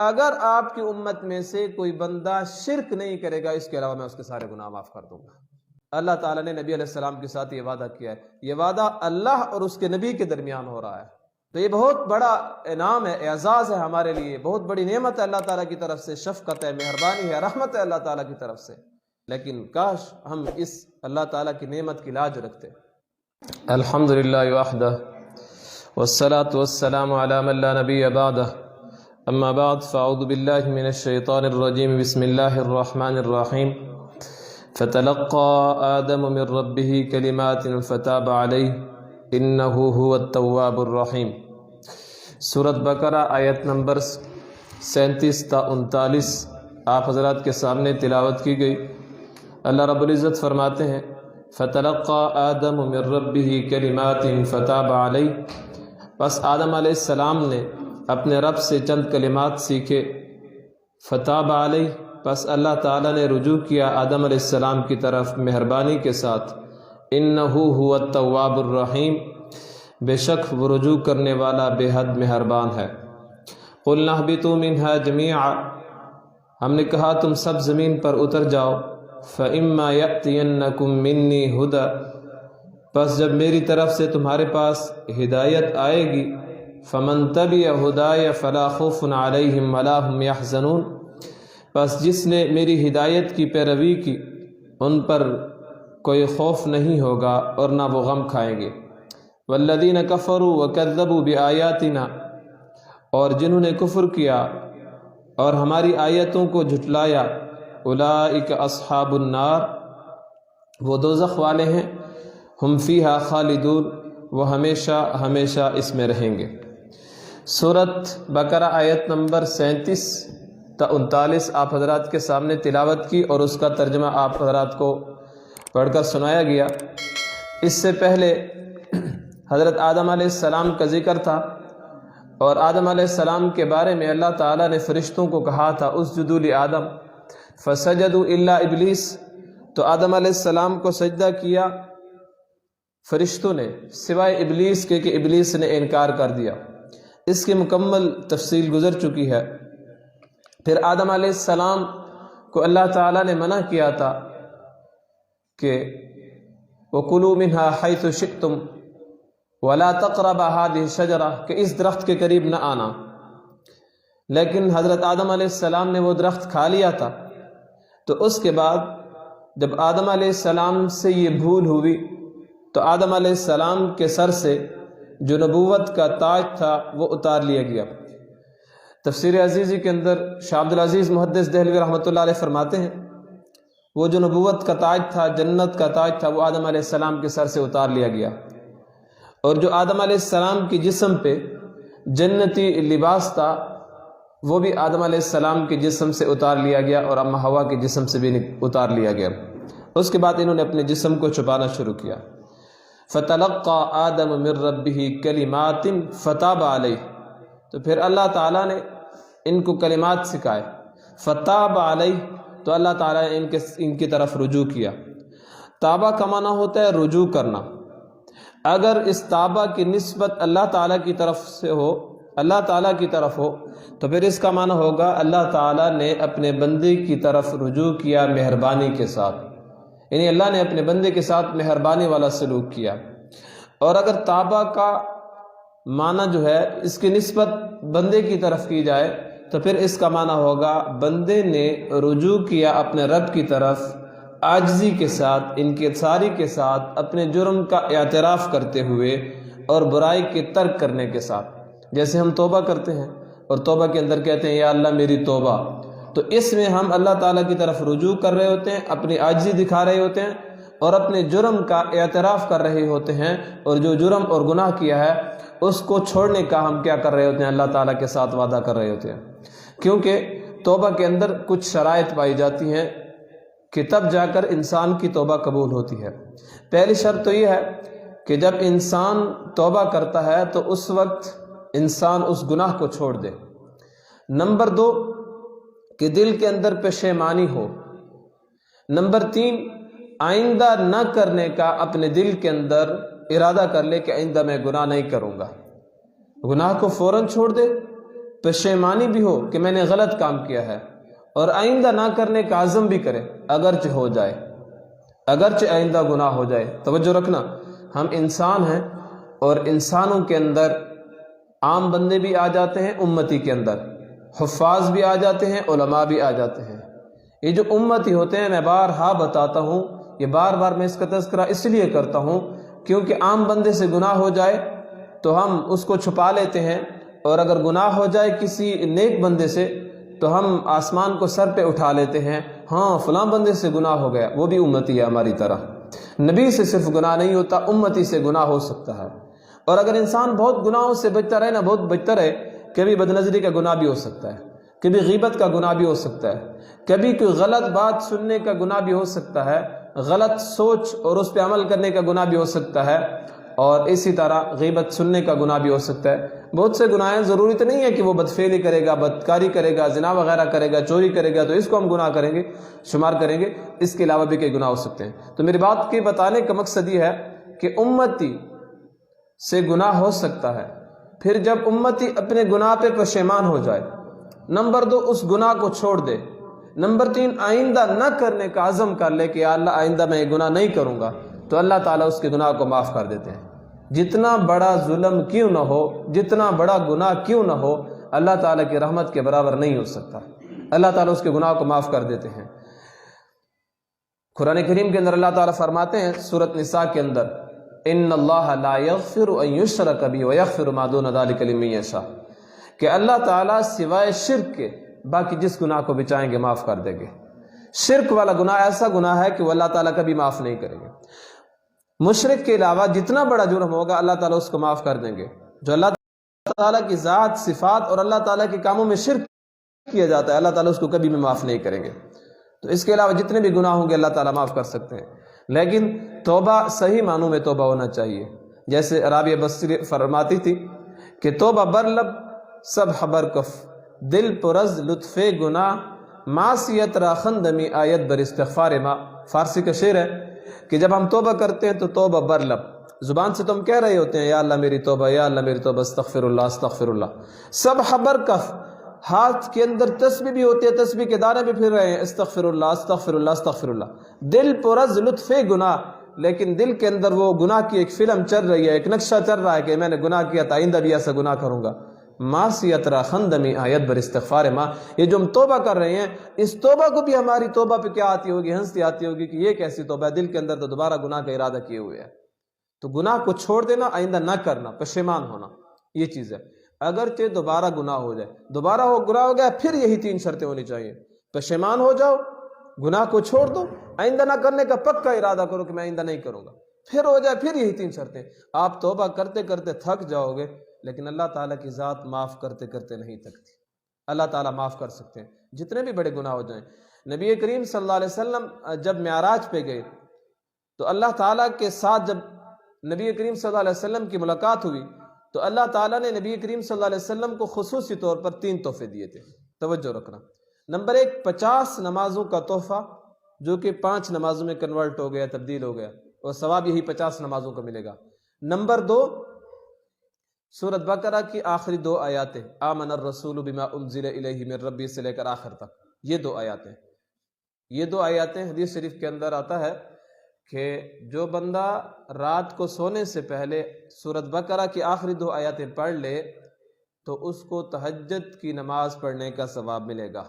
اگر آپ کی امت میں سے کوئی بندہ شرک نہیں کرے گا، اس کے علاوہ میں اس کے سارے گناہ معاف کر دوں گا۔ اللہ تعالیٰ نے نبی علیہ السلام کے ساتھ یہ وعدہ کیا ہے۔ یہ وعدہ اللہ اور اس کے نبی کے درمیان ہو رہا ہے، تو یہ بہت بڑا انعام ہے، اعزاز ہے ہمارے لیے، بہت بڑی نعمت ہے اللہ تعالیٰ کی طرف سے، شفقت ہے، مہربانی ہے، رحمت ہے اللہ تعالیٰ کی طرف سے۔ لیکن کاش ہم اس اللہ تعالیٰ کی نعمت کی لاج رکھتے۔ الحمدللہ وحدہ والصلاة والسلام علی من لا نبی بعدہ، اما بعد فاعوذ باللہ من الشیطان الرجیم، بسم اللہ الرحمن الرحیم۔ فتلقى آدم من ربه كلمات فتاب عليه إنه هو التواب الرحیم۔ سورۃ بقرہ آیت نمبر 37 تا 39 آپ حضرات کے سامنے تلاوت کی گئی۔ اللہ رب العزت فرماتے ہیں فتلقى آدم من ربه كلمات فتاب عليه، بس آدم علیہ السلام نے اپنے رب سے چند کلمات سیکھے، فتاب علیہ، پس اللہ تعالیٰ نے رجوع کیا آدم علیہ السلام کی طرف مہربانی کے ساتھ، انہو هو التواب الرحیم، بے شک وہ رجوع کرنے والا بے حد مہربان ہے۔ قلنا اہبطوا منہا جمیعا، ہم نے کہا تم سب زمین پر اتر جاؤ، فإما یأتینکم منی ہدی، پس جب میری طرف سے تمہارے پاس ہدایت آئے گی، فمن تبع ہدای فلا خوف علیہم ولا هم یحزنون، پس جس نے میری ہدایت کی پیروی کی ان پر کوئی خوف نہیں ہوگا اور نہ وہ غم کھائیں گے۔ والذین کفروا وکذبوا بآیاتنا، اور جنہوں نے کفر کیا اور ہماری آیتوں کو جھٹلایا، اولئک اصحاب النار، وہ دوزخ والے ہیں، ہم فیہا خالدون، وہ ہمیشہ ہمیشہ اس میں رہیں گے۔ سورۃ بقرہ آیت نمبر 37 تا 39 آپ حضرات کے سامنے تلاوت کی اور اس کا ترجمہ آپ حضرات کو پڑھ کر سنایا گیا۔ اس سے پہلے حضرت آدم علیہ السلام کا ذکر تھا، اور آدم علیہ السلام کے بارے میں اللہ تعالیٰ نے فرشتوں کو کہا تھا اسجدوا لآدم فسجدوا الا ابلیس، تو آدم علیہ السلام کو سجدہ کیا فرشتوں نے سوائے ابلیس کے کہ ابلیس نے انکار کر دیا۔ اس کی مکمل تفصیل گزر چکی ہے۔ پھر آدم علیہ السلام کو اللہ تعالیٰ نے منع کیا تھا کہ وَكُلُوا مِنْهَا حَيْثُ شِئْتُمْ وَلَا تَقْرَبَا هَذِهِ الشَّجَرَةَ، کہ اس درخت کے قریب نہ آنا، لیکن حضرت آدم علیہ السلام نے وہ درخت کھا لیا تھا۔ تو اس کے بعد جب آدم علیہ السلام سے یہ بھول ہوئی تو آدم علیہ السلام کے سر سے جو نبوت کا تاج تھا وہ اتار لیا گیا۔ تفسیر عزیزی کے اندر شاہ عبدالعزیز محدث دہلوی رحمۃ اللہ علیہ فرماتے ہیں وہ جو نبوت کا تاج تھا، جنت کا تاج تھا، وہ آدم علیہ السلام کے سر سے اتار لیا گیا، اور جو آدم علیہ السلام کی جسم پہ جنتی لباس تھا وہ بھی آدم علیہ السلام کے جسم سے اتار لیا گیا اور اما حوا کے جسم سے بھی اتار لیا گیا۔ اس کے بعد انہوں نے اپنے جسم کو چھپانا شروع کیا۔ فتلقى آدم من ربه کلمات فتاب علیہ، تو پھر اللہ تعالیٰ نے ان کو کلمات سکھائے، فتاب علیہ، تو اللہ تعالیٰ نے ان کی طرف رجوع کیا۔ تابہ کا معنی ہوتا ہے رجوع کرنا۔ اگر اس تابہ کی نسبت اللہ تعالیٰ کی طرف سے ہو، اللہ تعالیٰ کی طرف ہو، تو پھر اس کا معنی ہوگا اللہ تعالیٰ نے اپنے بندے کی طرف رجوع کیا مہربانی کے ساتھ، یعنی اللہ نے اپنے بندے کے ساتھ مہربانی والا سلوک کیا۔ اور اگر تابہ کا معنی جو ہے اس کی نسبت بندے کی طرف کی جائے تو پھر اس کا معنی ہوگا بندے نے رجوع کیا اپنے رب کی طرف عاجزی کے ساتھ، انکساری کے ساتھ، اپنے جرم کا اعتراف کرتے ہوئے اور برائی کے ترک کرنے کے ساتھ۔ جیسے ہم توبہ کرتے ہیں اور توبہ کے اندر کہتے ہیں یا اللہ میری توبہ، تو اس میں ہم اللہ تعالیٰ کی طرف رجوع کر رہے ہوتے ہیں، اپنی عاجزی دکھا رہے ہوتے ہیں اور اپنے جرم کا اعتراف کر رہے ہوتے ہیں، اور جو جرم اور گناہ کیا ہے اس کو چھوڑنے کا ہم کیا کر رہے ہوتے ہیں، اللہ تعالیٰ کے ساتھ وعدہ کر رہے ہوتے ہیں۔ کیونکہ توبہ کے اندر کچھ شرائط پائی جاتی ہیں کہ تب جا کر انسان کی توبہ قبول ہوتی ہے۔ پہلی شرط تو یہ ہے کہ جب انسان توبہ کرتا ہے تو اس وقت انسان اس گناہ کو چھوڑ دے۔ نمبر 2 کہ دل کے اندر پشیمانی ہو۔ نمبر 3 آئندہ نہ کرنے کا اپنے دل کے اندر ارادہ کر لے کہ آئندہ میں گناہ نہیں کروں گا، گناہ کو فوراً چھوڑ دے پشیمانی بھی ہو کہ میں نے غلط کام کیا ہے اور آئندہ نہ کرنے کا عزم بھی کرے، اگرچہ ہو جائے، اگرچہ آئندہ گناہ ہو جائے۔ توجہ رکھنا، ہم انسان ہیں اور انسانوں کے اندر عام بندے بھی آ جاتے ہیں، امتی کے اندر حفاظ بھی آ جاتے ہیں، علماء بھی آ جاتے ہیں۔ یہ جو امتی ہوتے ہیں، میں بارہا بتاتا ہوں، یہ بار بار میں اس کا تذکرہ اس لیے کرتا ہوں کیونکہ عام بندے سے گناہ ہو جائے تو ہم اس کو چھپا لیتے ہیں، اور اگر گناہ ہو جائے کسی نیک بندے سے تو ہم آسمان کو سر پہ اٹھا لیتے ہیں، ہاں فلاں بندے سے گناہ ہو گیا، وہ بھی امتی ہے ہماری طرح۔ نبی سے صرف گناہ نہیں ہوتا، امتی سے گناہ ہو سکتا ہے۔ اور اگر انسان بہت گناہوں سے بچتا رہے نا، بہت بچتا رہے، کبھی بدنظری کا گناہ بھی ہو سکتا ہے، کبھی غیبت کا گناہ بھی ہو سکتا ہے، کبھی کوئی غلط بات سننے کا گناہ بھی ہو سکتا ہے، غلط سوچ اور اس پہ عمل کرنے کا گناہ بھی ہو سکتا ہے، اور اسی طرح غیبت سننے کا گناہ بھی ہو سکتا ہے۔ بہت سے گناہ ہیں، ضروری تو نہیں ہے کہ وہ بدفعلی کرے گا، بدکاری کرے گا، زنا وغیرہ کرے گا، چوری کرے گا تو اس کو ہم گناہ کریں گے، شمار کریں گے، اس کے علاوہ بھی کئی گناہ ہو سکتے ہیں۔ تو میری بات کے بتانے کا مقصد یہ ہے کہ امتی سے گناہ ہو سکتا ہے، پھر جب امتی اپنے گناہ پہ پشیمان ہو جائے، نمبر 2 اس گناہ کو چھوڑ دے، نمبر 3 آئندہ نہ کرنے کا عزم کر لے کہ یا اللہ آئندہ میں یہ گناہ نہیں کروں گا، تو اللہ تعالیٰ اس کے گناہ کو معاف کر دیتے ہیں۔ جتنا بڑا ظلم کیوں نہ ہو، جتنا بڑا گناہ کیوں نہ ہو، اللہ تعالیٰ کی رحمت کے برابر نہیں ہو سکتا، اللہ تعالیٰ اس کے گناہ کو معاف کر دیتے ہیں۔ قرآن کریم کے اندر اللہ تعالیٰ فرماتے ہیں سورۃ نساء کے اندر، ان اللہ لا یغفر ان یشرک بہ ویغفر ما دون ذلک لمن یشاء، کہ اللہ تعالیٰ سوائے شرک کے باقی جس گناہ کو بھی چاہیں گے معاف کر دیں گے۔ شرک والا گناہ ایسا گناہ ہے کہ وہ اللہ تعالیٰ کبھی معاف نہیں کریں گے۔ مشرک کے علاوہ جتنا بڑا جرم ہوگا اللہ تعالیٰ اس کو معاف کر دیں گے۔ جو اللہ تعالیٰ کی ذات، صفات اور اللہ تعالیٰ کے کاموں میں شرک کیا جاتا ہے، اللہ تعالیٰ اس کو کبھی بھی معاف نہیں کریں گے۔ تو اس کے علاوہ جتنے بھی گناہ ہوں گے اللہ تعالیٰ معاف کر سکتے ہیں، لیکن توبہ صحیح معنوں میں توبہ ہونا چاہیے۔ جیسے رابعہ بصری فرماتی تھی کہ توبہ بر لب سب حبر کف، دل پرز لطف گناہ، معصیت را خندمی آیت بر استغفار ما۔ فارسی کا شعر ہے کہ جب ہم توبہ کرتے ہیں تو توبہ بر لب، زبان سے تو ہم کہہ رہے ہوتے ہیں یا اللہ میری توبہ، یا اللہ میری توبہ، استغفر اللہ استغفر اللہ، سب حبر کف، ہاتھ کے اندر تسبیح بھی ہوتی ہے، تسبیح کے دانے بھی پھر رہے ہیں، استغفر اللہ استغفر اللہ استغفر اللہ، دل پرز لطف گناہ، لیکن دل کے اندر وہ گناہ کی ایک فلم چل رہی ہے، ایک نقشہ چل رہا ہے کہ میں نے گناہ کیا تھا، آئندہ بھی ایسا گناہ کروں گا۔ معصیت را خندمی آیت بر استغفار ما، یہ جو ہم توبہ کر رہے ہیں، اس توبہ کو بھی ہماری توبہ پہ کیا آتی ہوگی؟ ہنستی آتی ہوگی کہ یہ کیسی توبہ ہے، دل کے اندر تو دوبارہ گناہ کا ارادہ کیے ہوئے ہے۔ تو گناہ کو چھوڑ دینا، آئندہ نہ کرنا، پشیمان ہونا، یہ چیز ہے۔ اگرچہ دوبارہ گناہ ہو جائے، دوبارہ گناہ ہو گیا، پھر یہی 3 شرطیں ہونی چاہیے، پشیمان ہو جاؤ، گناہ کو چھوڑ دو، آئندہ نہ کرنے کا پکا ارادہ کرو کہ میں آئندہ نہیں کروں گا، پھر ہو جائے، پھر یہی 3 شرطیں۔ آپ توبہ کرتے کرتے تھک جاؤ گے، لیکن اللہ تعالیٰ کی ذات معاف کرتے کرتے نہیں تھکتی، اللہ تعالیٰ معاف کر سکتے ہیں جتنے بھی بڑے گناہ ہو جائیں۔ نبی کریم صلی اللہ علیہ وسلم جب معراج پہ گئے تو اللہ تعالیٰ کے ساتھ جب نبی کریم صلی اللہ علیہ وسلم کی ملاقات ہوئی تو اللہ تعالیٰ نے نبی کریم صلی اللہ علیہ وسلم کو خصوصی طور پر 3 تحفے دیے تھے، توجہ رکھنا۔ نمبر 1 50 نمازوں کا تحفہ، جو کہ 5 نمازوں میں کنورٹ ہو گیا، تبدیل ہو گیا، اور ثواب یہی 50 نمازوں کا ملے گا۔ نمبر 2 سورۃ بقرہ کی آخری 2 آیاتیں، آمن الرسول بما انزل الیہ من ربی سے لے کر آخر تک، یہ 2 آیاتیں، یہ 2 آیاتیں حدیث شریف کے اندر آتا ہے کہ جو بندہ رات کو سونے سے پہلے سورۃ بقرہ کی آخری 2 آیاتیں پڑھ لے تو اس کو تہجد کی نماز پڑھنے کا ثواب ملے گا،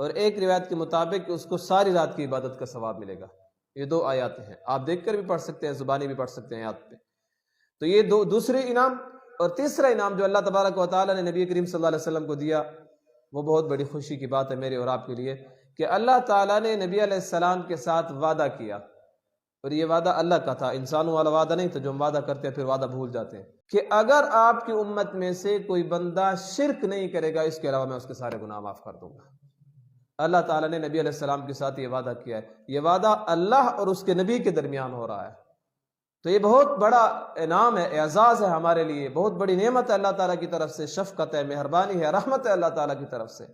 اور ایک روایت کے مطابق اس کو ساری رات کی عبادت کا ثواب ملے گا۔ یہ 2 آیاتیں ہیں، آپ دیکھ کر بھی پڑھ سکتے ہیں، زبانی بھی پڑھ سکتے ہیں آیات پہ۔ تو یہ دوسرے انعام، اور تیسرا انعام جو اللہ تبارک و تعالیٰ نے نبی کریم صلی اللہ علیہ وسلم کو دیا، وہ بہت بڑی خوشی کی بات ہے میرے اور آپ کے لیے، کہ اللہ تعالیٰ نے نبی علیہ السلام کے ساتھ وعدہ کیا، اور یہ وعدہ اللہ کا تھا، انسانوں والا وعدہ نہیں تھا جو ہم وعدہ کرتے ہیں پھر وعدہ بھول جاتے ہیں، کہ اگر آپ کی امت میں سے کوئی بندہ شرک نہیں کرے گا، اس کے علاوہ میں اس کے سارے گناہ معاف کر دوں گا۔ اللہ تعالیٰ نے نبی علیہ السلام کے ساتھ یہ وعدہ کیا ہے، یہ وعدہ اللہ اور اس کے نبی کے درمیان ہو رہا ہے، تو یہ بہت بڑا انعام ہے، اعزاز ہے ہمارے لیے، بہت بڑی نعمت ہے اللہ تعالیٰ کی طرف سے، شفقت ہے، مہربانی ہے، رحمت ہے اللہ تعالیٰ کی طرف سے۔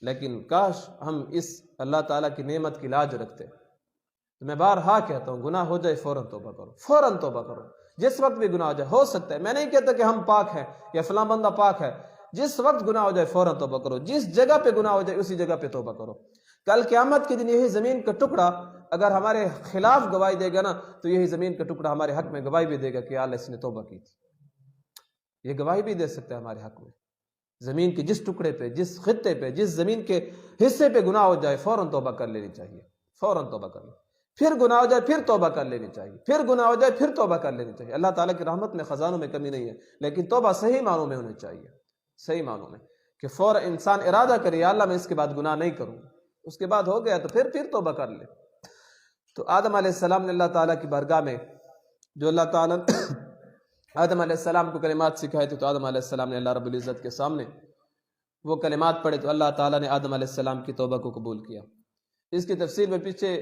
لیکن کاش ہم اس اللہ تعالیٰ کی نعمت کی لاج رکھتے۔ تو میں بارہا کہتا ہوں، گناہ ہو جائے فوراً توبہ کرو، فوراً توبہ کرو، جس وقت بھی گناہ ہو جائے۔ ہو سکتا ہے، میں نہیں کہتا کہ ہم پاک ہیں یا فلاں بندہ پاک ہے، جس وقت گناہ ہو جائے فوراً توبہ کرو، جس جگہ پہ گناہ ہو جائے اسی جگہ پہ توبہ کرو۔ کل قیامت کے دن یہی زمین کا ٹکڑا اگر ہمارے خلاف گواہی دے گا نا تو یہی زمین کا ٹکڑا ہمارے حق میں گواہی بھی دے گا کہ یا اللہ اس نے توبہ کی تھی۔ یہ گواہی بھی دے سکتا ہے ہمارے حق میں۔ زمین کے جس ٹکڑے پہ، جس خطے پہ، جس زمین کے حصے پہ گناہ ہو جائے فوراً توبہ کر لینی چاہیے، فوراً توبہ کر لیں۔ پھر گناہ ہو جائے پھر توبہ کر لینی چاہیے، پھر گناہ ہو جائے پھر توبہ کر لینی چاہیے۔ اللہ تعالیٰ کی رحمت میں خزانوں میں کمی نہیں ہے، لیکن توبہ صحیح معنوں میں ہونی چاہیے، صحیح معنوں میں، کہ فوراً انسان ارادہ کرے یا اللہ میں اس کے بعد گناہ نہیں کروں، اس کے بعد ہو گیا تو پھر توبہ کر لے۔ تو آدم علیہ السلام نے اللہ تعالیٰ کی بارگاہ میں جو اللہ تعالیٰ آدم علیہ السلام کو کلمات سکھائے تھے، تو آدم علیہ السلام نے اللہ رب العزت کے سامنے وہ کلمات پڑھے تو اللہ تعالیٰ نے آدم علیہ السلام کی توبہ کو قبول کیا۔ اس کی تفصیل میں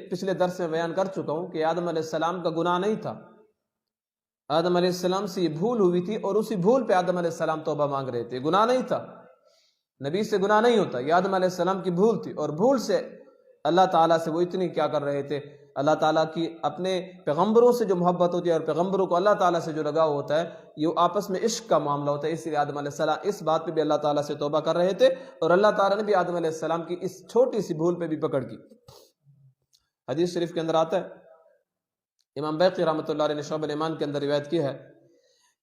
پچھلے درس میں بیان کر چکا ہوں کہ آدم علیہ السلام کا گناہ نہیں تھا، آدم علیہ السلام سے یہ بھول ہوئی تھی اور اسی بھول پہ آدم علیہ السلام توبہ مانگ رہے تھے، گناہ نہیں تھا، نبی سے گناہ نہیں ہوتا، یہ آدم علیہ السلام کی بھول تھی، اور بھول سے اللہ تعالیٰ سے وہ اتنی کیا کر رہے تھے، اللہ تعالیٰ کی اپنے پیغمبروں سے جو محبت ہوتی ہے اور پیغمبروں کو اللہ تعالیٰ سے جو لگاؤ ہوتا ہے یہ آپس میں عشق کا معاملہ ہوتا ہے، اس لیے آدم علیہ السلام اس بات پہ بھی اللہ تعالیٰ سے توبہ کر رہے تھے، اور اللہ تعالیٰ نے بھی آدم علیہ السلام کی اس چھوٹی سی بھول پہ بھی پکڑ کی۔ حدیث شریف کے اندر آتا ہے، امام بیقی رحمۃ اللہ علیہ نے شعب الایمان کے اندر روایت کی ہے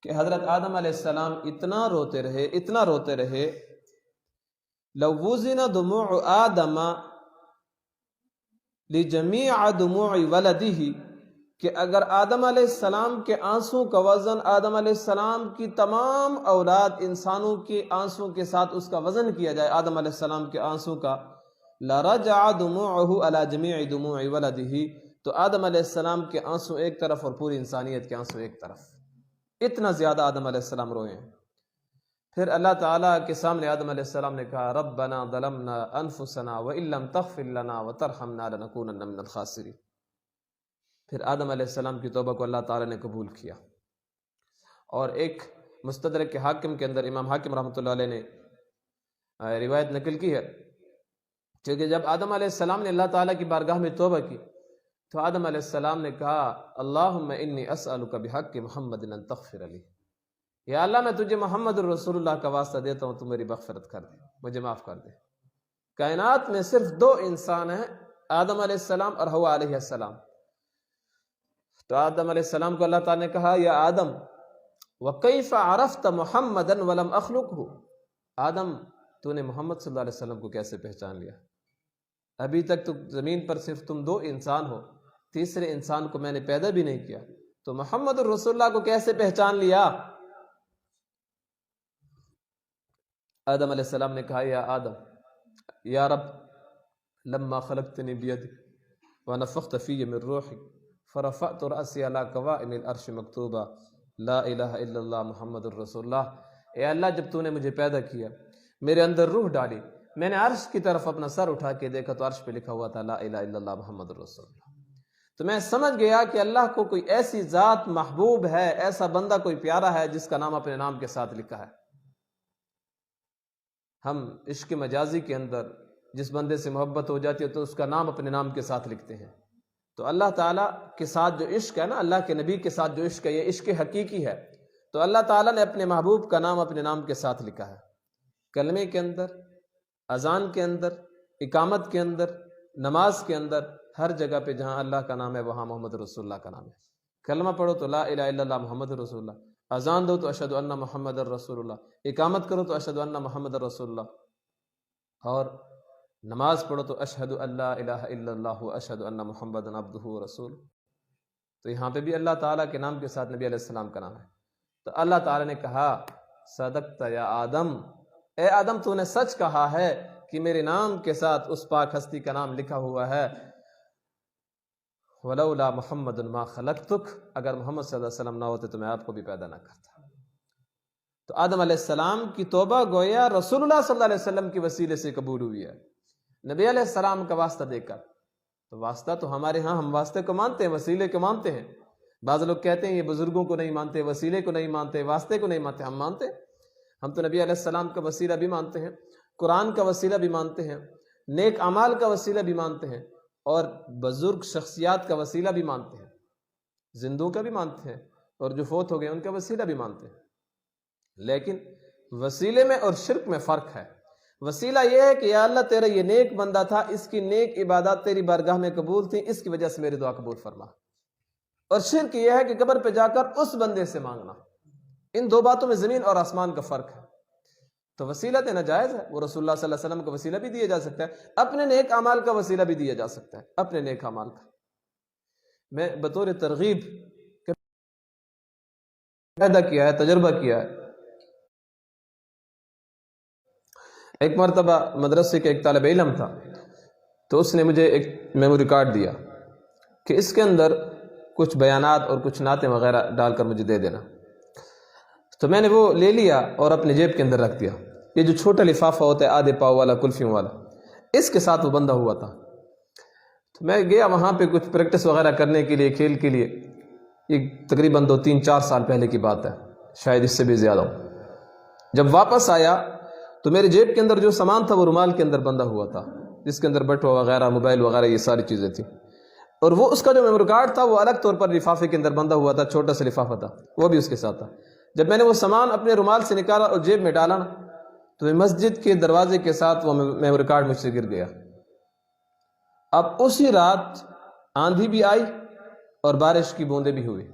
کہ حضرت آدم علیہ السلام اتنا روتے رہے لو وزن دموع آدم لجمیع دموع ولدہ، کہ اگر آدم علیہ السلام کے آنسوں کا وزن آدم علیہ السلام کی تمام اولاد انسانوں کے آنسوں کے ساتھ اس کا وزن کیا جائے آدم علیہ السلام کے آنسوں کا، لرجع دموعہ علی جمیع دموع ولدہ، تو آدم علیہ السلام کے آنسوں ایک طرف اور پوری انسانیت کے آنسوں ایک طرف، اتنا زیادہ آدم علیہ السلام روئے ہیں۔ پھر اللہ تعالیٰ کے سامنے آدم علیہ السلام نے کہا ربنا ظلمنا انفسنا وان لم تغفر لنا وترحمنا لنکونن من الخاسرین۔ پھر آدم علیہ السلام کی توبہ کو اللہ تعالیٰ نے قبول کیا، اور ایک مستدرک کے حاکم کے اندر امام حاکم رحمۃ اللہ علیہ نے روایت نقل کی ہے، کیونکہ جب آدم علیہ السلام نے اللہ تعالیٰ کی بارگاہ میں توبہ کی تو آدم علیہ السلام نے کہا اللہم انی اسألک بحق محمد ان تغفر لی، یا اللہ میں تجھے محمد الرسول اللہ کا واسطہ دیتا ہوں تو میری مغفرت کر دے، مجھے معاف کر دے۔ کائنات میں صرف دو انسان ہیں، آدم علیہ السلام اور حوا علیہ السلام۔ تو آدم علیہ السلام کو اللہ تعالیٰ نے کہا یا آدم وَكَيْفَ عَرَفْتَ مُحَمَّدًا وَلَمْ أَخْلُقْهُ، آدم تو نے محمد صلی اللہ علیہ وسلم کو کیسے پہچان لیا؟ ابھی تک تو زمین پر صرف تم دو انسان ہو، تیسرے انسان کو میں نے پیدا بھی نہیں کیا، تو محمد الرسول اللہ کو کیسے پہچان لیا؟ آدم علیہ السلام نے کہا یا آدم یا رب لما خلقتنی بیدک ونفخت فی من روحی فرفعت رأسی علی قوائم العرش مکتوبہ لا الہ الا اللہ محمد الرسول اللہ، اے اللہ جب تو نے مجھے پیدا کیا، میرے اندر روح ڈالی، میں نے عرش کی طرف اپنا سر اٹھا کے دیکھا تو عرش پہ لکھا ہوا تھا لا الہ الا اللہ محمد الرسول اللہ، تو میں سمجھ گیا کہ اللہ کو کوئی ایسی ذات محبوب ہے، ایسا بندہ کوئی پیارا ہے جس کا نام اپنے نام کے ساتھ لکھا ہے۔ ہم عشق مجازی کے اندر جس بندے سے محبت ہو جاتی ہے تو اس کا نام اپنے نام کے ساتھ لکھتے ہیں، تو اللہ تعالیٰ کے ساتھ جو عشق ہے نا، اللہ کے نبی کے ساتھ جو عشق ہے یہ عشق حقیقی ہے، تو اللہ تعالیٰ نے اپنے محبوب کا نام اپنے نام کے ساتھ لکھا ہے، کلمے کے اندر، اذان کے اندر، اقامت کے اندر، نماز کے اندر، ہر جگہ پہ جہاں اللہ کا نام ہے وہاں محمد رسول اللہ کا نام ہے۔ کلمہ پڑھو تو لا الہ الا اللہ محمد رسول اللہ، اذان دو تو اشہد ان محمد الرسول اللہ، اقامت کرو تو اشہد ان محمد الرسول اللہ، اور نماز پڑھو تو اشہد ان لا الہ الا اللہ اشہد ان محمد عبدہ ورسولہ، تو یہاں پہ بھی اللہ تعالیٰ کے نام کے ساتھ نبی علیہ السلام کا نام ہے۔ تو اللہ تعالیٰ نے کہا صدقت یا آدم، اے آدم تو نے سچ کہا ہے کہ میرے نام کے ساتھ اس پاک ہستی کا نام لکھا ہوا ہے، ولولا محمد ما خلقتک، اگر محمد صلی اللہ علیہ وسلم نہ ہوتے تو میں آپ کو بھی پیدا نہ کرتا۔ تو آدم علیہ السلام کی توبہ گویا رسول اللہ صلی اللہ علیہ وسلم کی وسیلے سے قبول ہوئی ہے، نبی علیہ السلام کا واسطہ دے کر۔ تو واسطہ تو ہمارے ہاں ہم واسطے کو مانتے ہیں، وسیلے کو مانتے ہیں۔ بعض لوگ کہتے ہیں یہ بزرگوں کو نہیں مانتے، وسیلے کو نہیں مانتے، واسطے کو نہیں مانتے، ہم مانتے ہیں۔ ہم تو نبی علیہ السلام کا وسیلہ بھی مانتے ہیں، قرآن کا وسیلہ بھی مانتے ہیں، نیک اعمال کا وسیلہ بھی مانتے ہیں، اور بزرگ شخصیات کا وسیلہ بھی مانتے ہیں، زندوں کا بھی مانتے ہیں، اور جو فوت ہو گئے ان کا وسیلہ بھی مانتے ہیں۔ لیکن وسیلے میں اور شرک میں فرق ہے۔ وسیلہ یہ ہے کہ یا اللہ تیرا یہ نیک بندہ تھا، اس کی نیک عبادات تیری بارگاہ میں قبول تھی، اس کی وجہ سے میری دعا قبول فرما۔ اور شرک یہ ہے کہ قبر پہ جا کر اس بندے سے مانگنا۔ ان دو باتوں میں زمین اور آسمان کا فرق ہے۔ تو وسیلہ دینا جائز ہے، وہ رسول اللہ صلی اللہ علیہ وسلم کا وسیلہ بھی دیا جا سکتا ہے، اپنے نیک اعمال کا وسیلہ بھی دیا جا سکتا ہے، اپنے نیک اعمال کا۔ میں بطور ترغیب پیدا کیا ہے، تجربہ کیا ہے۔ ایک مرتبہ مدرسے کے ایک طالب علم تھا، تو اس نے مجھے ایک میموری کارڈ دیا کہ اس کے اندر کچھ بیانات اور کچھ نعتیں وغیرہ ڈال کر مجھے دے دینا۔ تو میں نے وہ لے لیا اور اپنے جیب کے اندر رکھ دیا۔ یہ جو چھوٹا لفافہ ہوتا ہے آدھے پاؤ والا، کلفیوں والا، اس کے ساتھ وہ بندھا ہوا تھا۔ تو میں گیا وہاں پہ کچھ پریکٹس وغیرہ کرنے کے لیے، کھیل کے لیے۔ یہ تقریباً 2-3-4 سال پہلے کی بات ہے، شاید اس سے بھی زیادہ ہو۔ جب واپس آیا تو میرے جیب کے اندر جو سامان تھا وہ رومال کے اندر بندھا ہوا تھا، جس کے اندر بٹوا وغیرہ، موبائل وغیرہ، یہ ساری چیزیں تھیں۔ اور وہ اس کا جو میموری کارڈ تھا وہ الگ طور پر لفافے کے اندر بندھا ہوا تھا، چھوٹا سا لفافہ تھا، وہ بھی اس کے ساتھ تھا۔ جب میں نے وہ سامان اپنے رومال سے نکالا اور جیب میں ڈالا نا، تو مسجد کے دروازے کے ساتھ وہ میموری کارڈ مجھ سے گر گیا۔ اب اسی رات آندھی بھی آئی اور بارش کی بوندیں بھی ہوئی۔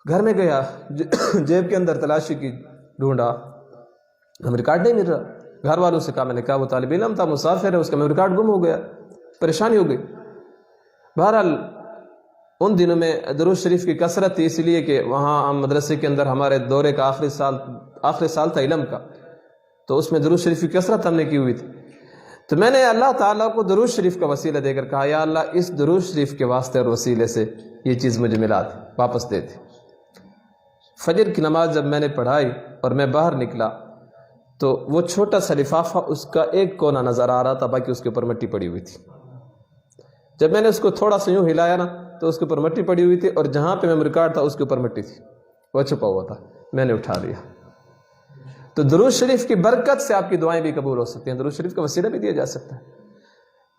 گھر میں گیا، جیب کے اندر تلاشی کی، ڈھونڈا، میموری کارڈ نہیں مل رہا۔ گھر والوں سے کہا، میں نے کہا وہ طالب علم تھا، مسافر ہے، اس کا میموری کارڈ گم ہو گیا، پریشانی ہو گئی۔ بہرحال ان دنوں میں درود شریف کی کثرت تھی، اس لیے کہ وہاں ہم مدرسے کے اندر ہمارے دورے کا آخری سال تھا علم کا، تو اس میں درود شریف کی کثرت ہم نے کی ہوئی تھی۔ تو میں نے اللہ تعالیٰ کو درود شریف کا وسیلہ دے کر کہا، یا اللہ اس درود شریف کے واسطے اور وسیلے سے یہ چیز مجھے ملا تھی، واپس دے تھی۔ فجر کی نماز جب میں نے پڑھائی اور میں باہر نکلا تو وہ چھوٹا سا لفافہ، اس کا ایک کونا نظر آ رہا تھا، باقی اس کے اوپر مٹی پڑی ہوئی تھی۔ جب میں نے اس کو تھوڑا سا یوں ہلایا نا تو اس کے اوپر مٹی پڑی ہوئی تھی، اور جہاں پہ میموری کارڈ تھا اس کے اوپر مٹی تھی، وہ چھپا ہوا تھا، میں نے اٹھا لیا۔ تو درود شریف کی برکت سے آپ کی دعائیں بھی قبول ہو سکتی ہیں، درود شریف کا وسیلہ بھی دیا جا سکتا ہے۔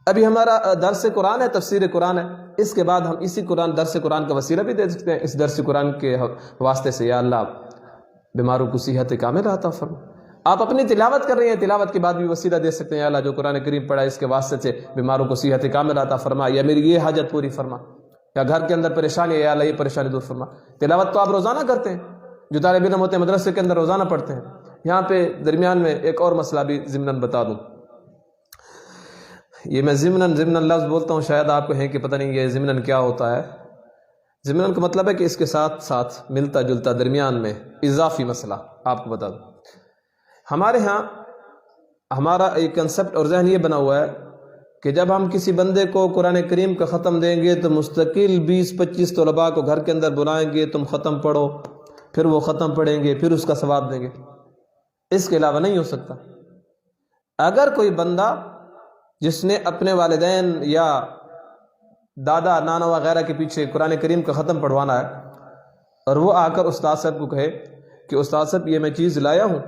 ابھی ہمارا درس قرآن ہے، تفسیر قرآن ہے، اس کے بعد ہم اسی درس قرآن کا وسیلہ بھی دے سکتے ہیں۔ اس درس قرآن کے واسطے سے یا اللہ بیماروں کو صحت کاملہ عطا فرما۔ آپ اپنی تلاوت کر رہے ہیں، تلاوت کے بعد بھی وسیلہ دے سکتے ہیں، یا اللہ جو قرآن کریم پڑھا اس کے واسطے سے بیماروں کو صحت کاملہ عطا فرما، یا میری یہ حاجت پوری فرما، یا گھر کے اندر پریشانی ہے، یا اللہ یہ پریشانی دور فرما۔ تلاوت تو آپ روزانہ کرتے ہیں، جو طالب علم ہوتے ہیں مدرسے کے اندر روزانہ پڑھتے ہیں۔ یہاں پہ درمیان میں ایک اور مسئلہ بھی ضمناً بتا دوں۔ یہ میں ضمناً لفظ بولتا ہوں، شاید آپ کو ہیں کہ پتہ نہیں یہ ضمناً کیا ہوتا ہے۔ ضمناً کا مطلب ہے کہ اس کے ساتھ ساتھ ملتا جلتا درمیان میں اضافی مسئلہ آپ کو بتا دوں۔ ہمارے ہاں ہمارا ایک کنسپٹ اور ذہن یہ بنا ہوا ہے کہ جب ہم کسی بندے کو قرآن کریم کا ختم دیں گے تو مستقل 20-25 طلباء کو گھر کے اندر بلائیں گے، تم ختم پڑھو، پھر وہ ختم پڑھیں گے، پھر اس کا ثواب دیں گے۔ اس کے علاوہ نہیں ہو سکتا۔ اگر کوئی بندہ جس نے اپنے والدین یا دادا نانا وغیرہ کے پیچھے قرآن کریم کا ختم پڑھوانا ہے، اور وہ آ کر استاد صاحب کو کہے کہ استاد صاحب یہ میں چیز لایا ہوں،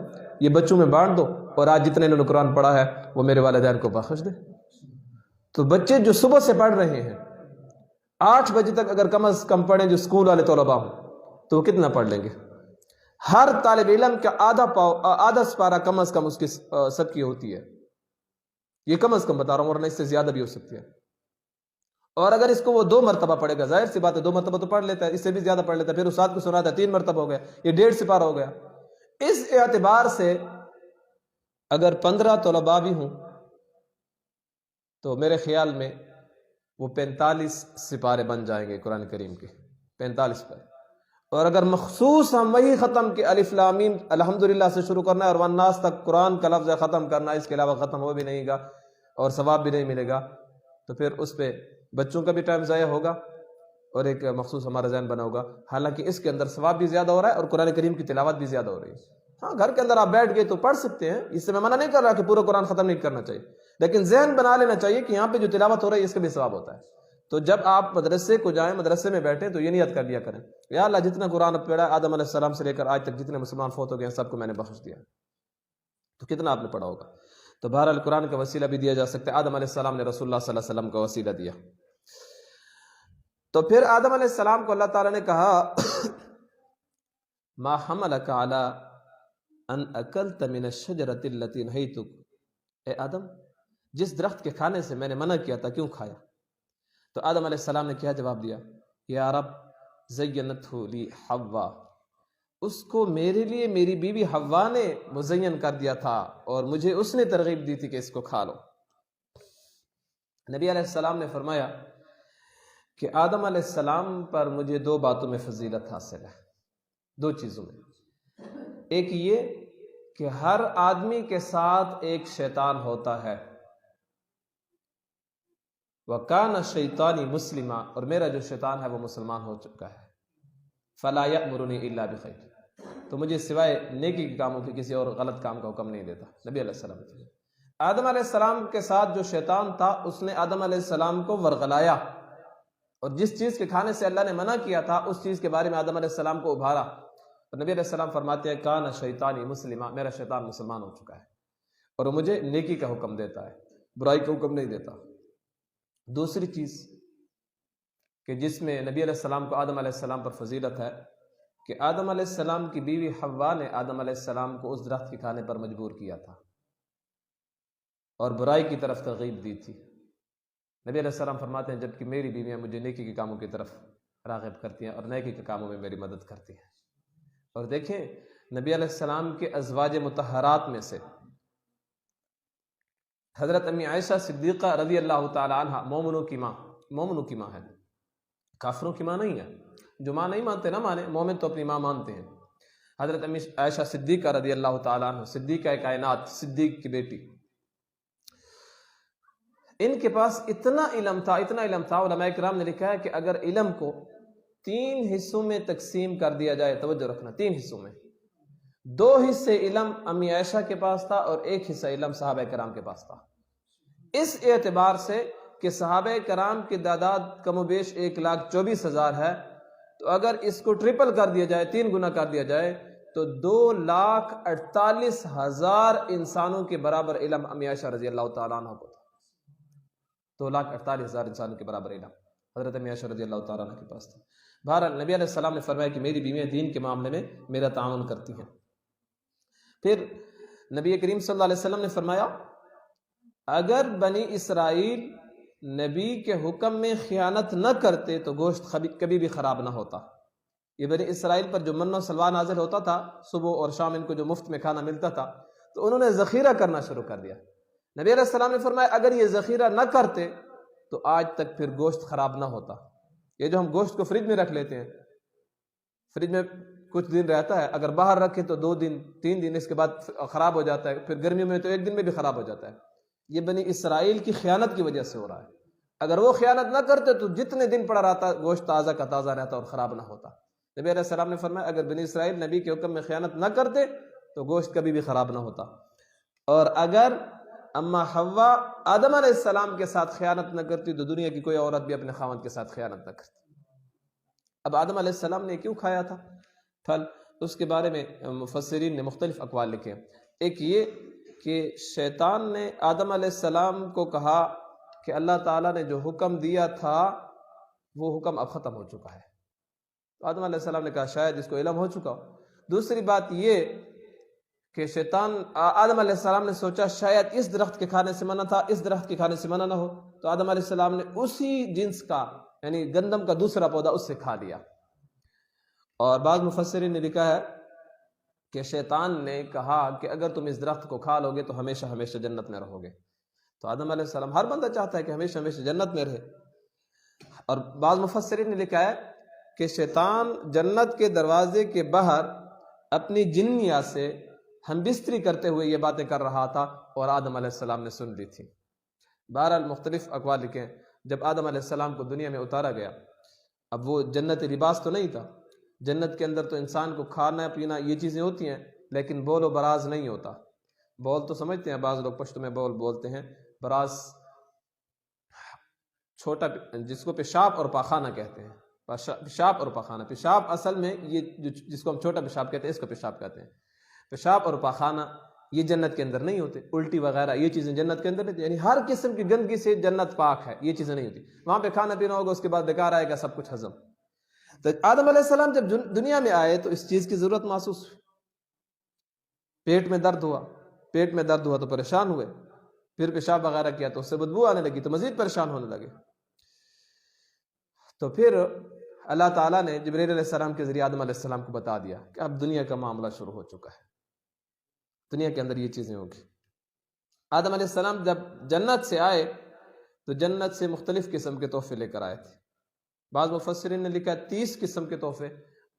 یہ بچوں میں بانٹ دو، اور آج جتنے انہوں نے قرآن پڑھا ہے وہ میرے والدین کو بخش دے، تو بچے جو صبح سے پڑھ رہے ہیں 8 بجے تک اگر کم از کم پڑھیں، جو اسکول والے طلباء ہوں، تو وہ کتنا پڑھ لیں گے؟ ہر طالب علم کا آدھا سپارہ کم از کم اس کی صدقے ہوتی ہے۔ یہ کم از کم بتا رہا ہوں، ورنہ اس سے زیادہ بھی ہو سکتی ہے۔ اور اگر اس کو وہ 2 مرتبہ پڑھے گا، ظاہر سی بات ہے 2 مرتبہ تو پڑھ لیتا ہے، اس سے بھی زیادہ پڑھ لیتا ہے، پھر استاد کو سناتا ہے 3 مرتبہ ہو گیا، یہ 1.5 سپارہ ہو گیا۔ اس اعتبار سے اگر 15 طلباء بھی ہوں تو میرے خیال میں وہ 45 سپارے بن جائیں گے قرآن کریم کے، 45 سپارے۔ اور اگر مخصوص ہم وہی ختم کہ الف لام میم الحمدللہ سے شروع کرنا ہے اور والناس تک قرآن کا لفظ ختم کرنا ہے، اس کے علاوہ ختم ہو بھی نہیں گا اور ثواب بھی نہیں ملے گا، تو پھر اس پہ بچوں کا بھی ٹائم ضائع ہوگا اور ایک مخصوص ہمارا ذہن بنا ہوگا۔ حالانکہ اس کے اندر ثواب بھی زیادہ ہو رہا ہے اور قرآن کریم کی تلاوت بھی زیادہ ہو رہی ہے۔ ہاں، گھر کے اندر آپ بیٹھ گئے تو پڑھ سکتے ہیں، اس سے میں منع نہیں کر رہا کہ پورا قرآن ختم نہیں کرنا چاہیے، لیکن ذہن بنا لینا چاہیے کہ یہاں پہ جو تلاوت ہو رہی ہے اس کا بھی ثواب ہوتا ہے۔ تو جب آپ مدرسے کو جائیں، مدرسے میں بیٹھیں تو یہ نیت کر لیا کریں، یا اللہ جتنا قرآن پڑھا آدم علیہ السلام سے لے کر آج تک جتنے مسلمان فوت ہو گئے ہیں سب کو میں نے بخش دیا، تو کتنا آپ نے پڑھا ہوگا۔ تو بہرحال قرآن کا وسیلہ بھی دیا جا سکتا ہے۔ آدم علیہ السلام نے رسول اللہ صلی اللہ علیہ وسلم کا وسیلہ دیا۔ تو پھر آدم علیہ السلام کو اللہ تعالیٰ نے کہا ما حملک علی ان اکلت من الشجرۃ التی نہیتک، اے آدم جس درخت کے کھانے سے میں نے منع کیا تھا کیوں کھایا؟ تو آدم علیہ السلام نے کیا جواب دیا؟ یا رب زینتہ لی حوا، اس کو میرے لیے میری بیوی حوا نے مزین کر دیا تھا اور مجھے اس نے ترغیب دی تھی کہ اس کو کھا لو۔ نبی علیہ السلام نے فرمایا کہ آدم علیہ السلام پر مجھے دو باتوں میں فضیلت حاصل ہے، دو چیزوں میں۔ ایک یہ کہ ہر آدمی کے ساتھ ایک شیطان ہوتا ہے، وَكَانَ الشَّيْطَانِ مُسْلِمًا، اور میرا جو شیطان ہے وہ مسلمان ہو چکا ہے، فَلَا يَأْمُرُنِي إِلَّا بِخَيْرٍ، تو مجھے سوائے نیکی کے کاموں کے کسی اور غلط کام کا حکم نہیں دیتا۔ نبی علیہ السلام نے آدم علیہ السلام کے ساتھ جو شیطان تھا اس نے آدم علیہ السلام کو ورغلایا، اور جس چیز کے کھانے سے اللہ نے منع کیا تھا اس چیز کے بارے میں آدم علیہ السلام کو ابھارا، اور نبی علیہ السلام فرماتے ہیں کان شیطانی مسلمہ، میرا شیطان مسلمان ہو چکا ہے اور وہ مجھے نیکی کا حکم دیتا ہے، برائی کا حکم نہیں دیتا۔ دوسری چیز کہ جس میں نبی علیہ السلام کو آدم علیہ السلام پر فضیلت ہے کہ آدم علیہ السلام کی بیوی حوا نے آدم علیہ السلام کو اس درخت کے کھانے پر مجبور کیا تھا اور برائی کی طرف ترغیب دی تھی۔ نبی علیہ السلام فرماتے ہیں جبکہ میری بیویاں مجھے نیکی کے کاموں کی طرف راغب کرتی ہیں اور نیکی کے کاموں میں میری مدد کرتی ہیں۔ اور دیکھیں نبی علیہ السلام کے ازواج مطہرات میں سے حضرت امی عائشہ صدیقہ رضی اللہ تعالی عنہ مومنوں کی ماں ہے، کافروں کی ماں نہیں ہے۔ جو ماں نہیں مانتے نہ مانے، مومن تو اپنی ماں مانتے ہیں۔ حضرت امی عائشہ صدیقہ رضی اللہ تعالی عنہ، صدیقہ کائنات، صدیق کی بیٹی، ان کے پاس اتنا علم تھا، علماء کرام نے لکھا ہے کہ اگر علم کو 3 حصوں میں تقسیم کر دیا جائے، توجہ رکھنا، 3 حصوں میں 2 حصے علم امی عائشہ کے پاس تھا اور 1 حصہ علم صحابہ کرام کے پاس تھا، اس اعتبار سے کہ صحابہ کرام کی تعداد کم و بیش 1,24,000 ہے، تو اگر اس کو ٹرپل کر دیا جائے، 3 گنا کر دیا جائے، تو 2,48,000 انسانوں کے برابر علم امی عائشہ رضی اللہ تعالیٰ عنہ کو تھا۔ 2,48,000 انسانوں کے برابر علم حضرت امی عائشہ رضی اللہ تعالیٰ عنہ کے پاس تھا۔ بہرحال نبی علیہ السلام نے فرمایا کہ میری بیویاں دین کے معاملے میں میرا تعاون کرتی ہیں۔ پھر نبی کریم صلی اللہ علیہ وسلم نے فرمایا اگر بنی اسرائیل نبی کے حکم میں خیانت نہ کرتے تو گوشت کبھی بھی خراب نہ ہوتا۔ یہ بنی اسرائیل پر جو من و سلوہ نازل ہوتا تھا، صبح اور شام ان کو جو مفت میں کھانا ملتا تھا، تو انہوں نے ذخیرہ کرنا شروع کر دیا۔ نبی علیہ السلام نے فرمایا اگر یہ ذخیرہ نہ کرتے تو آج تک پھر گوشت خراب نہ ہوتا۔ یہ جو ہم گوشت کو فریج میں رکھ لیتے ہیں، فریج میں کچھ دن رہتا ہے، اگر باہر رکھیں تو 2 دن 3 دن، اس کے بعد خراب ہو جاتا ہے، پھر گرمیوں میں تو 1 دن میں بھی خراب ہو جاتا ہے۔ یہ بنی اسرائیل کی خیانت کی وجہ سے ہو رہا ہے۔ اگر وہ خیانت نہ کرتے تو جتنے دن پڑا رہتا گوشت تازہ کا تازہ رہتا اور خراب نہ ہوتا۔ نبی علیہ السلام نے فرمایا اگر بنی اسرائیل نبی کے حکم میں خیانت نہ کرتے تو گوشت کبھی بھی خراب نہ ہوتا، اور اگر اما حوا آدم علیہ السلام کے ساتھ خیانت نہ کرتی تو دنیا کی کوئی عورت بھی اپنے خاوند کے ساتھ خیانت نہ کرتی۔ اب آدم علیہ السلام نے کیوں کھایا تھا پھل؟ اس کے بارے میں مفسرین نے مختلف اقوال لکھے ہیں۔ ایک یہ کہ شیطان نے آدم علیہ السلام کو کہا کہ اللہ تعالیٰ نے جو حکم دیا تھا وہ حکم اب ختم ہو چکا ہے، تو آدم علیہ السلام نے کہا شاید اس کو علم ہو چکا ہو۔ دوسری بات یہ کہ آدم علیہ السلام نے سوچا شاید اس درخت کے کھانے سے منع تھا، اس درخت کے کھانے سے منع نہ ہو، تو آدم علیہ السلام نے اسی جنس کا یعنی گندم کا دوسرا پودا اس سے کھا لیا۔ اور بعض مفسرین نے لکھا ہے کہ شیطان نے کہا کہ اگر تم اس درخت کو کھا لو گے تو ہمیشہ ہمیشہ جنت میں رہو گے۔ تو آدم علیہ السلام، ہر بندہ چاہتا ہے کہ ہمیشہ ہمیشہ جنت میں رہے۔ اور بعض مفسرین نے لکھا ہے کہ شیطان جنت کے دروازے کے باہر اپنی جنیا سے ہم بستری کرتے ہوئے یہ باتیں کر رہا تھا اور آدم علیہ السلام نے سن لی تھی۔ بہرحال مختلف اقوال لکھیں۔ جب آدم علیہ السلام کو دنیا میں اتارا گیا، اب وہ جنت لباس تو نہیں تھا، جنت کے اندر تو انسان کو کھانا پینا یہ چیزیں ہوتی ہیں، لیکن بول و براز نہیں ہوتا۔ بول تو سمجھتے ہیں بعض لوگ، پشتو میں بول بولتے ہیں، براز چھوٹا جس کو پیشاب اور پاخانہ کہتے ہیں، پیشاب اور پاخانہ۔ پیشاب اصل میں یہ جس کو ہم چھوٹا پیشاب کہتے ہیں اس کو پیشاب کہتے ہیں۔ پیشاب اور پاخانہ یہ جنت کے اندر نہیں ہوتے، الٹی وغیرہ یہ چیزیں جنت کے اندر نہیں ہوتی، یعنی ہر قسم کی گندگی سے جنت پاک ہے، یہ چیزیں نہیں ہوتی۔ وہاں پہ کھانا پینا ہوگا، اس کے بعد بیکار آئے گا سب کچھ ہضم۔ تو آدم علیہ السلام جب دنیا میں آئے تو اس چیز کی ضرورت محسوس ہوئی، پیٹ میں درد ہوا تو پریشان ہوئے، پھر پیشاب وغیرہ کیا تو اس سے بدبو آنے لگی تو مزید پریشان ہونے لگے. تو پھر اللہ تعالیٰ نے جبرائیل علیہ السلام کے ذریعے آدم علیہ السلام کو بتا دیا کہ اب دنیا کا معاملہ شروع ہو چکا ہے، دنیا کے اندر یہ چیزیں ہوگی. آدم علیہ السلام جب جنت سے آئے تو جنت سے مختلف قسم کے تحفے لے کر آئے تھے. بعض مفسرین نے لکھا 30 قسم کے تحفے،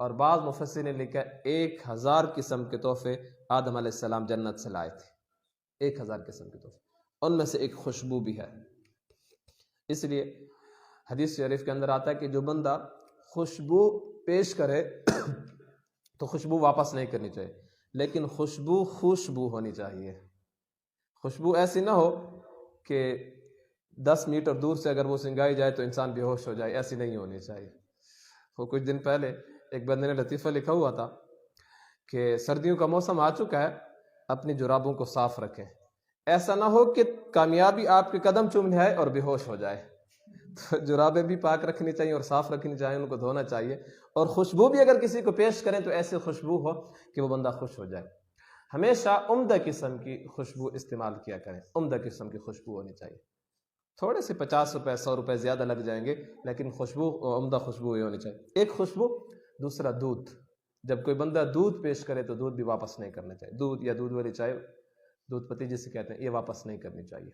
اور بعض مفسرین نے لکھا 1000 قسم کے تحفے آدم علیہ السلام جنت سے لائے تھے. 1000 قسم کے تحفے، ان میں سے ایک خوشبو بھی ہے. اس لیے حدیث شریف کے اندر آتا ہے کہ جو بندہ خوشبو پیش کرے تو خوشبو واپس نہیں کرنی چاہیے، لیکن خوشبو ہونی چاہیے. خوشبو ایسی نہ ہو کہ 10 میٹر دور سے اگر وہ سنگھائی جائے تو انسان بے ہوش ہو جائے، ایسی نہیں ہونی چاہیے. وہ کچھ دن پہلے ایک بندے نے لطیفہ لکھا ہوا تھا کہ سردیوں کا موسم آ چکا ہے، اپنی جرابوں کو صاف رکھیں، ایسا نہ ہو کہ کامیابی آپ کے قدم چوم جائے اور بے ہوش ہو جائے. تو جرابیں بھی پاک رکھنی چاہیے اور صاف رکھنی چاہیے، ان کو دھونا چاہیے. اور خوشبو بھی اگر کسی کو پیش کریں تو ایسی خوشبو ہو کہ وہ بندہ خوش ہو جائے. ہمیشہ عمدہ قسم کی خوشبو استعمال کیا کریں، عمدہ قسم کی خوشبو ہونی چاہیے. تھوڑے سے 50 روپے 100 روپے زیادہ لگ جائیں گے، لیکن خوشبو عمدہ خوشبو ہونی چاہیے. ایک خوشبو. دوسرا دودھ. جب کوئی بندہ دودھ پیش کرے تو دودھ بھی واپس نہیں کرنا چاہیے. دودھ یا دودھ والی چائے، دودھ پتی جسے کہتے ہیں، یہ واپس نہیں کرنی چاہیے.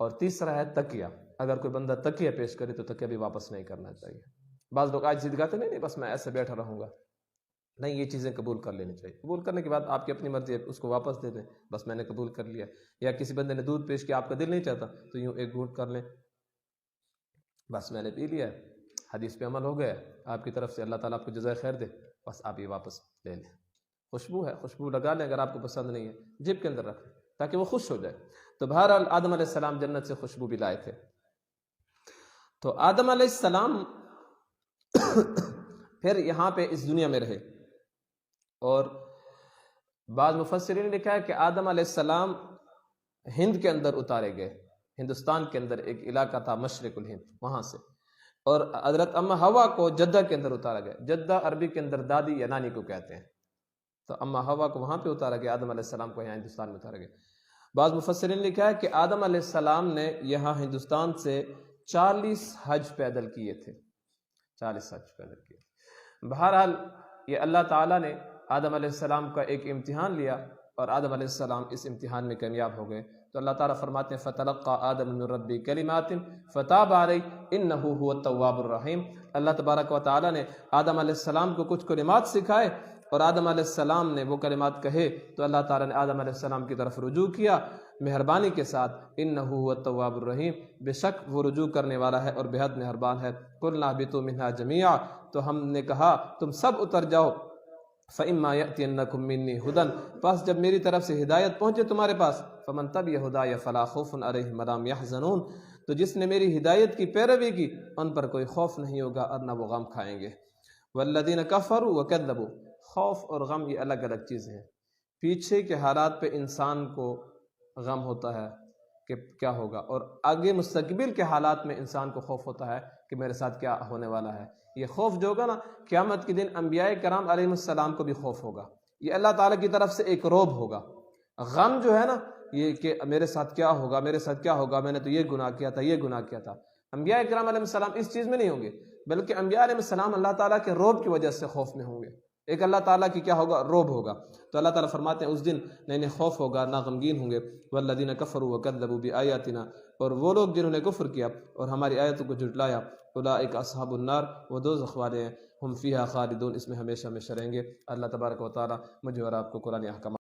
اور تیسرا ہے تکیہ. اگر کوئی بندہ تکیہ پیش کرے تو تکیہ بھی واپس نہیں کرنا چاہیے. بعض لوگ آج ضد کرتے نہیں بس میں ایسے بیٹھا رہوں گا. نہیں، یہ چیزیں قبول کر لینی چاہیے. قبول کرنے کے بعد آپ کی اپنی مرضی ہے، اس کو واپس دے دیں، بس میں نے قبول کر لیا. یا کسی بندے نے دودھ پیش کیا، آپ کا دل نہیں چاہتا تو یوں ایک گھونٹ کر لیں، بس میں نے پی لیا، حدیث پہ عمل ہو گیا، آپ کی طرف سے اللہ تعالیٰ آپ کو جزائے خیر دے، بس آپ یہ واپس لے لیں. خوشبو ہے، خوشبو لگا لیں. اگر آپ کو پسند نہیں ہے جیب کے اندر رکھ لیں تاکہ وہ خوش ہو جائے. تو بہرحال آدم علیہ السلام جنت سے خوشبو بھی لائے تھے. تو آدم علیہ السلام پھر یہاں پہ اس دنیا میں رہے، اور بعض مفسرین نے لکھا ہے کہ آدم علیہ السلام ہند کے اندر اتارے گئے. ہندوستان کے اندر ایک علاقہ تھا مشرق الہند، وہاں سے. اور حضرت اما حوا کو جدہ کے اندر اتارا گیا. جدہ عربی کے اندر دادی یا نانی کو کہتے ہیں. تو اما حوا کو وہاں پہ اتارا گیا، آدم علیہ السلام کو یہاں ہندوستان میں اتارا گیا. بعض مفسرین نے لکھا ہے کہ آدم علیہ السلام نے یہاں ہندوستان سے 40 حج پیدل کیے تھے. 40 حج پیدل کیے. بہرحال یہ اللہ تعالیٰ نے آدم علیہ السلام کا ایک امتحان لیا، اور آدم علیہ السلام اس امتحان میں کامیاب ہو گئے. تو اللہ تعالیٰ فرماتے ہیں فَتَلَقَّى آدَمُ مِن رَبِّهِ كَلِمَاتٍ فَتَابَ عَلَيْهِ إِنَّهُ هُوَ التَّوَّابُ الرَّحِيمُ. اللہ تبارک و تعالیٰ نے آدم علیہ السلام کو کچھ کلمات سکھائے، اور آدم علیہ السلام نے وہ کلمات کہے تو اللہ تعالیٰ نے آدم علیہ السلام کی طرف رجوع کیا مہربانی کے ساتھ. إِنَّهُ هُوَ التَّوَّابُ الرَّحِيمُ. بے شک وہ رجوع کرنے والا ہے اور بے حد مہربان ہے. قُلْنَا اهْبِطُوا مِنْهَا جَمِيعًا. تو ہم نے کہا تم سب اتر جاؤ. فَإِمَّا يَأْتِيَنَّكُم مِّنِّي هُدًى. پس جب میری طرف سے ہدایت پہنچے تمہارے پاس، فَمَن تَبِعَ هُدَايَ فَلَا خَوْفٌ عَلَيْهِمْ وَلَا هُمْ يَحْزَنُونَ. تو جس نے میری ہدایت کی پیروی کی ان پر کوئی خوف نہیں ہوگا اور نہ وہ غم کھائیں گے. وَالَّذِينَ كَفَرُوا وَكَذَّبُوا. خوف اور غم یہ الگ الگ چیزیں ہیں. پیچھے کے حالات پہ انسان کو غم ہوتا ہے کہ کیا ہوگا، اور آگے مستقبل کے حالات میں انسان کو خوف ہوتا ہے کہ میرے ساتھ کیا ہونے والا ہے. یہ خوف جو ہوگا نا قیامت کے دن انبیاء کرام علیہ السلام کو بھی خوف ہوگا. یہ اللہ تعالیٰ کی طرف سے ایک رعب ہوگا. غم جو ہے نا یہ کہ میرے ساتھ کیا ہوگا، میرے ساتھ کیا ہوگا، میں نے تو یہ گناہ کیا تھا، یہ گناہ کیا تھا. انبیاء کرام علیہ السلام اس چیز میں نہیں ہوں گے، بلکہ انبیاء علیہ السلام اللہ تعالیٰ کے رعب کی وجہ سے خوف میں ہوں گے. ایک اللہ تعالیٰ کی کیا ہوگا، رعب ہوگا. تو اللہ تعالیٰ فرماتے ہیں اس دن نہ انہیں خوف ہوگا نہ غمگین ہوں گے. والذین کفروا وکذبوا بآیاتنا. اور وہ لوگ جنہوں نے کفر کیا اور ہماری آیتوں کو جھٹلایا، اولئک اصحاب النار. وہ دوزخ والے ہیں، ہم فیہا خالدون. اس میں ہمیشہ ہمیشہ رہیں گے. اللہ تبارک و تعالیٰ مجھے اور آپ کو قرآن احکام